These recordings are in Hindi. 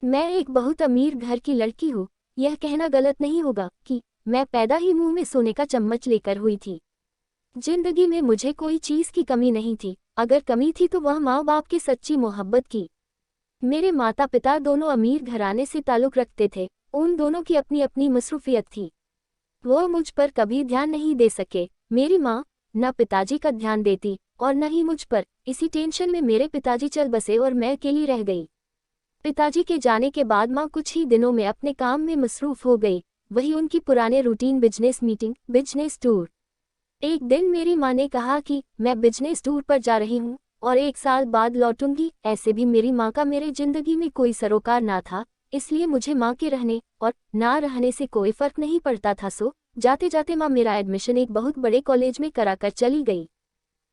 मैं एक बहुत अमीर घर की लड़की हूँ। यह कहना गलत नहीं होगा कि मैं पैदा ही मुंह में सोने का चम्मच लेकर हुई थी। जिंदगी में मुझे कोई चीज की कमी नहीं थी, अगर कमी थी तो वह माँ बाप की सच्ची मोहब्बत की। मेरे माता पिता दोनों अमीर घराने से ताल्लुक रखते थे। उन दोनों की अपनी अपनी मसरूफियत थी। वो मुझ पर कभी ध्यान नहीं दे सके। मेरी माँ न पिताजी का ध्यान देती और न ही मुझ पर। इसी टेंशन में मेरे पिताजी चल बसे और मैं अकेली रह गई। पिताजी के जाने के बाद माँ कुछ ही दिनों में अपने काम में मसरूफ हो गई। वही उनकी पुराने routine, business meeting, business tour. एक दिन मेरी माँ ने कहा कि मैं बिजनेस टूर पर जा रही हूँ और 1 साल बाद लौटूंगी। ऐसे भी मेरी माँ का मेरे जिंदगी में कोई सरोकार ना था, इसलिए मुझे माँ के रहने और ना रहने से कोई फर्क नहीं पड़ता था। सो जाते जाते माँ मेरा एडमिशन एक बहुत बड़े कॉलेज में कराकर चली गई।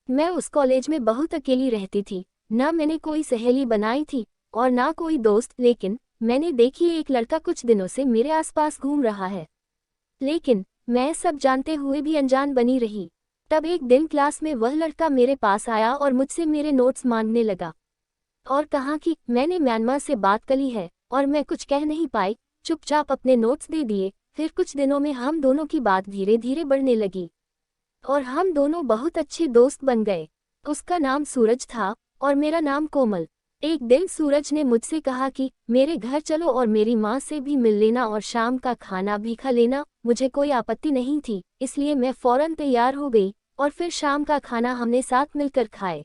मैं उस कॉलेज में बहुत अकेली रहती थी। ना मैंने कोई सहेली बनाई थी और ना कोई दोस्त, लेकिन मैंने देखी एक लड़का कुछ दिनों से मेरे आसपास घूम रहा है। लेकिन मैं सब जानते हुए भी अनजान बनी रही। तब एक दिन क्लास में वह लड़का मेरे पास आया और मुझसे मेरे नोट्स मांगने लगा और कहा कि मैंने म्यांमार से बात करी है और मैं कुछ कह नहीं पाई, चुपचाप अपने नोट्स दे दिए। फिर कुछ दिनों में हम दोनों की बात धीरे धीरे बढ़ने लगी और हम दोनों बहुत अच्छे दोस्त बन गए। उसका नाम सूरज था और मेरा नाम कोमल। एक दिन सूरज ने मुझसे कहा कि मेरे घर चलो और मेरी माँ से भी मिल लेना और शाम का खाना भी खा लेना। मुझे कोई आपत्ति नहीं थी, इसलिए मैं फौरन तैयार हो गई और फिर शाम का खाना हमने साथ मिलकर खाए।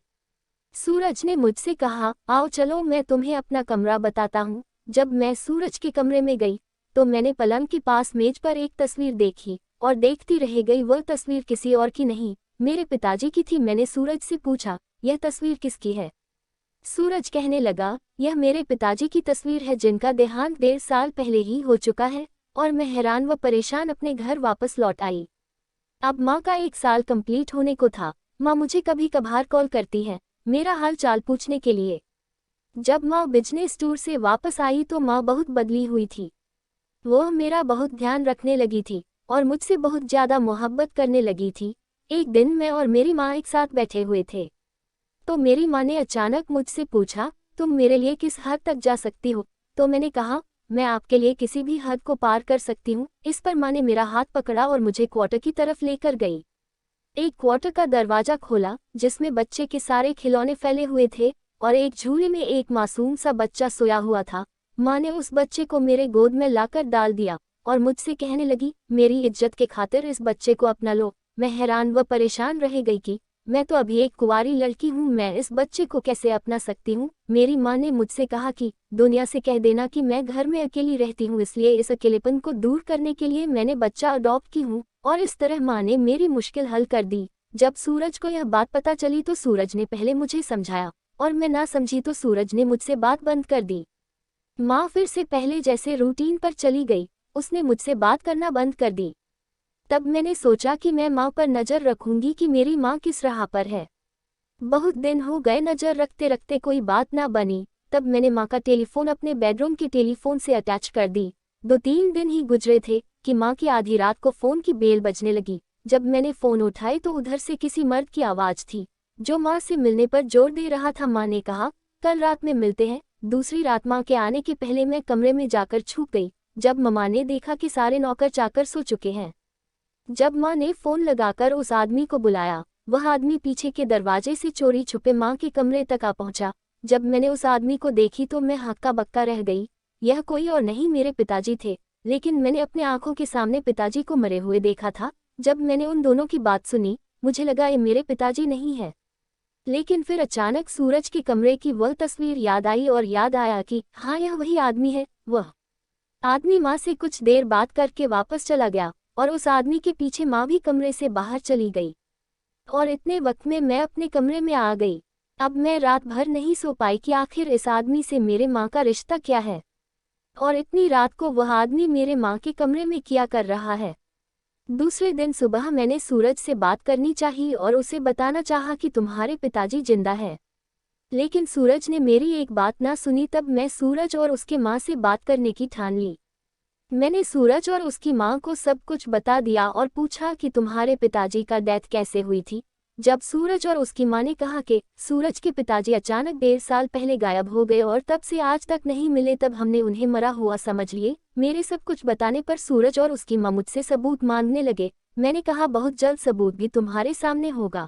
सूरज ने मुझसे कहा, आओ चलो मैं तुम्हें अपना कमरा बताता हूँ। जब मैं सूरज के कमरे में गई तो मैंने पलंग के पास मेज पर एक तस्वीर देखी और देखती रह गई। वह तस्वीर किसी और की नहीं, मेरे पिताजी की थी। मैंने सूरज से पूछा, यह तस्वीर किसकी है? सूरज कहने लगा, यह मेरे पिताजी की तस्वीर है जिनका देहांत 1.5 साल पहले ही हो चुका है। और मैं हैरान व परेशान अपने घर वापस लौट आई। अब माँ का 1 साल कंप्लीट होने को था। माँ मुझे कभी कभार कॉल करती है मेरा हाल चाल पूछने के लिए। जब माँ बिजनेस टूर से वापस आई तो माँ बहुत बदली हुई थी। वह मेरा बहुत ध्यान रखने लगी थी और मुझसे बहुत ज्यादा मोहब्बत करने लगी थी। एक दिन मैं और मेरी माँ एक साथ बैठे हुए थे तो मेरी माँ ने अचानक मुझसे पूछा, तुम मेरे लिए किस हद तक जा सकती हो? तो मैंने कहा, मैं आपके लिए किसी भी हद को पार कर सकती हूँ। इस पर माँ ने मेरा हाथ पकड़ा और मुझे क्वार्टर की तरफ लेकर गई। एक क्वार्टर का दरवाजा खोला जिसमें बच्चे के सारे खिलौने फैले हुए थे और एक झूले में एक मासूम सा बच्चा सोया हुआ था। माँ ने उस बच्चे को मेरे गोद में लाकर डाल दिया और मुझसे कहने लगी, मेरी इज्जत के खातिर इस बच्चे को अपना लो। मैं हैरान व परेशान रह गई कि मैं तो अभी एक कुंवारी लड़की हूँ, मैं इस बच्चे को कैसे अपना सकती हूँ। मेरी माँ ने मुझसे कहा कि दुनिया से कह देना कि मैं घर में अकेली रहती हूँ, इसलिए इस अकेलेपन को दूर करने के लिए मैंने बच्चा अडॉप्ट की हूँ। और इस तरह माँ ने मेरी मुश्किल हल कर दी। जब सूरज को यह बात पता चली तो सूरज ने पहले मुझे समझाया और मैं ना समझी तो सूरज ने मुझसे बात बंद कर दी। माँ फिर से पहले जैसे रूटीन पर चली गई, उसने मुझसे बात करना बंद कर दी। तब मैंने सोचा कि मैं माँ पर नज़र रखूंगी कि मेरी माँ किस राह पर है। बहुत दिन हो गए नज़र रखते रखते कोई बात ना बनी। तब मैंने माँ का टेलीफोन अपने बेडरूम के टेलीफोन से अटैच कर दी। 2-3 दिन ही गुजरे थे कि माँ की आधी रात को फ़ोन की बेल बजने लगी। जब मैंने फ़ोन उठाई तो उधर से किसी मर्द की आवाज़ थी जो माँ से मिलने पर जोर दे रहा था। माँ ने कहा, कल रात में मिलते हैं। दूसरी रात माँ के आने के पहले मैं कमरे में जाकर छुप गई। जब मम्मा ने देखा कि सारे नौकर चाकर सो चुके हैं, जब माँ ने फ़ोन लगाकर उस आदमी को बुलाया, वह आदमी पीछे के दरवाजे से चोरी छुपे माँ के कमरे तक आ पहुँचा। जब मैंने उस आदमी को देखी तो मैं हक्का बक्का रह गई। यह कोई और नहीं मेरे पिताजी थे, लेकिन मैंने अपने आंखों के सामने पिताजी को मरे हुए देखा था। जब मैंने उन दोनों की बात सुनी, मुझे लगा ये मेरे पिताजी नहीं है। लेकिन फिर अचानक सूरज के कमरे की वह तस्वीर याद आई और याद आया कि हाँ, यह वही आदमी है। वह आदमी माँ से कुछ देर बात करके वापस चला गया और उस आदमी के पीछे माँ भी कमरे से बाहर चली गई और इतने वक्त में मैं अपने कमरे में आ गई। अब मैं रात भर नहीं सो पाई कि आखिर इस आदमी से मेरे माँ का रिश्ता क्या है और इतनी रात को वह आदमी मेरे माँ के कमरे में क्या कर रहा है। दूसरे दिन सुबह मैंने सूरज से बात करनी चाहिए और उसे बताना चाहा कि तुम्हारे पिताजी जिंदा है, लेकिन सूरज ने मेरी एक बात ना सुनी। तब मैं सूरज और उसके माँ से बात करने की ठान ली। मैंने सूरज और उसकी माँ को सब कुछ बता दिया और पूछा कि तुम्हारे पिताजी का डेथ कैसे हुई थी। जब सूरज और उसकी माँ ने कहा कि सूरज के पिताजी अचानक 1.5 साल पहले गायब हो गए और तब से आज तक नहीं मिले, तब हमने उन्हें मरा हुआ समझ लिए। मेरे सब कुछ बताने पर सूरज और उसकी माँ मुझसे सबूत मांगने लगे। मैंने कहा बहुत जल्द सबूत भी तुम्हारे सामने होगा।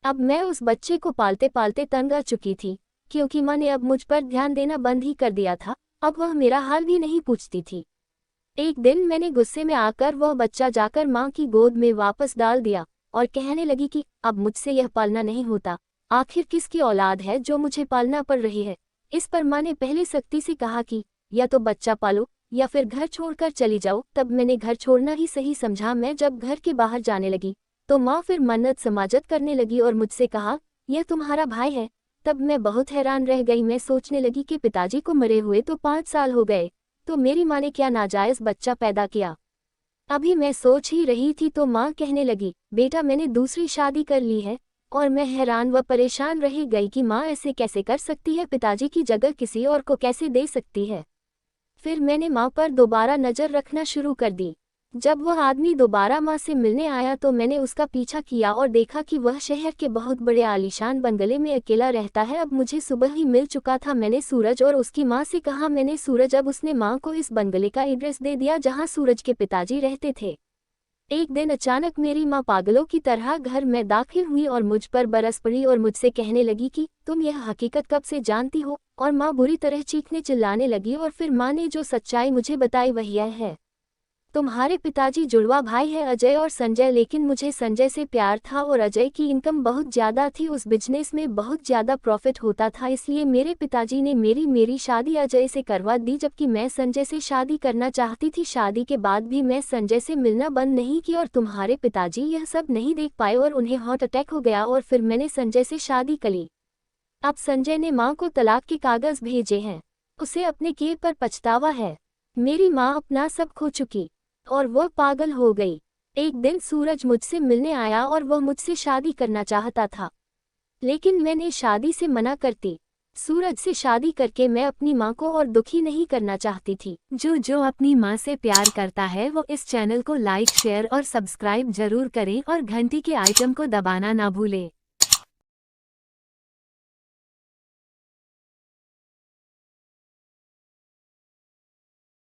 अब मैं उस बच्चे को पालते पालते तंग आ चुकी थी, क्योंकि माँ ने अब मुझ पर ध्यान देना बंद ही कर दिया था। अब वह मेरा हाल भी नहीं पूछती थी। एक दिन मैंने गुस्से में आकर वह बच्चा जाकर माँ की गोद में वापस डाल दिया और कहने लगी कि अब मुझसे यह पालना नहीं होता। आखिर किसकी औलाद है जो मुझे पालना पड़ रही है। इस पर माँ ने पहले सख्ती से कहा कि या तो बच्चा पालो या फिर घर छोड़कर चली जाओ। तब मैंने घर छोड़ना ही सही समझा। मैं जब घर के बाहर जाने लगी तो माँ फिर मन्नत समाजत करने लगी और मुझसे कहा, यह तुम्हारा भाई है। तब मैं बहुत हैरान रह गई। मैं सोचने लगी कि पिताजी को मरे हुए तो 5 साल हो गए, तो मेरी माँ ने क्या नाजायज़ बच्चा पैदा किया। अभी मैं सोच ही रही थी तो माँ कहने लगी, बेटा मैंने दूसरी शादी कर ली है। और मैं हैरान व परेशान रह गई कि माँ ऐसे कैसे कर सकती है, पिताजी की जगह किसी और को कैसे दे सकती है। फिर मैंने माँ पर दोबारा नज़र रखना शुरू कर दी। जब वह आदमी दोबारा माँ से मिलने आया तो मैंने उसका पीछा किया और देखा कि वह शहर के बहुत बड़े आलीशान बंगले में अकेला रहता है। अब मुझे सुबह ही मिल चुका था। मैंने सूरज और उसकी माँ से कहा। मैंने सूरज, अब उसने माँ को इस बंगले का एड्रेस दे दिया जहाँ सूरज के पिताजी रहते थे। एक दिन अचानक मेरी माँ पागलों की तरह घर में दाखिल हुई और मुझ पर बरस पड़ी और मुझसे कहने लगी कि तुम यह हकीकत कब से जानती हो। और माँ बुरी तरह चीखने चिल्लाने लगी और फिर माँ ने जो सच्चाई मुझे बताई वह यह है, तुम्हारे पिताजी जुड़वा भाई है अजय और संजय। लेकिन मुझे संजय से प्यार था और अजय की इनकम बहुत ज़्यादा थी, उस बिजनेस में बहुत ज़्यादा प्रॉफिट होता था। इसलिए मेरे पिताजी ने मेरी शादी अजय से करवा दी, जबकि मैं संजय से शादी करना चाहती थी। शादी के बाद भी मैं संजय से मिलना बंद नहीं की और तुम्हारे पिताजी यह सब नहीं देख पाए और उन्हें हार्ट अटैक हो गया और फिर मैंने संजय से शादी कर ली। अब संजय ने माँ को तलाक के कागज़ भेजे हैं। उसे अपने किए पर पछतावा है। मेरी माँ अपना सब खो चुकी और वह पागल हो गई। एक दिन सूरज मुझसे मिलने आया और वह मुझसे शादी करना चाहता था, लेकिन मैंने शादी से मना करती। सूरज से शादी करके मैं अपनी माँ को और दुखी नहीं करना चाहती थी। जो अपनी माँ से प्यार करता है वो इस चैनल को लाइक, शेयर और सब्सक्राइब जरूर करें और घंटी के आइकन को दबाना ना भूले।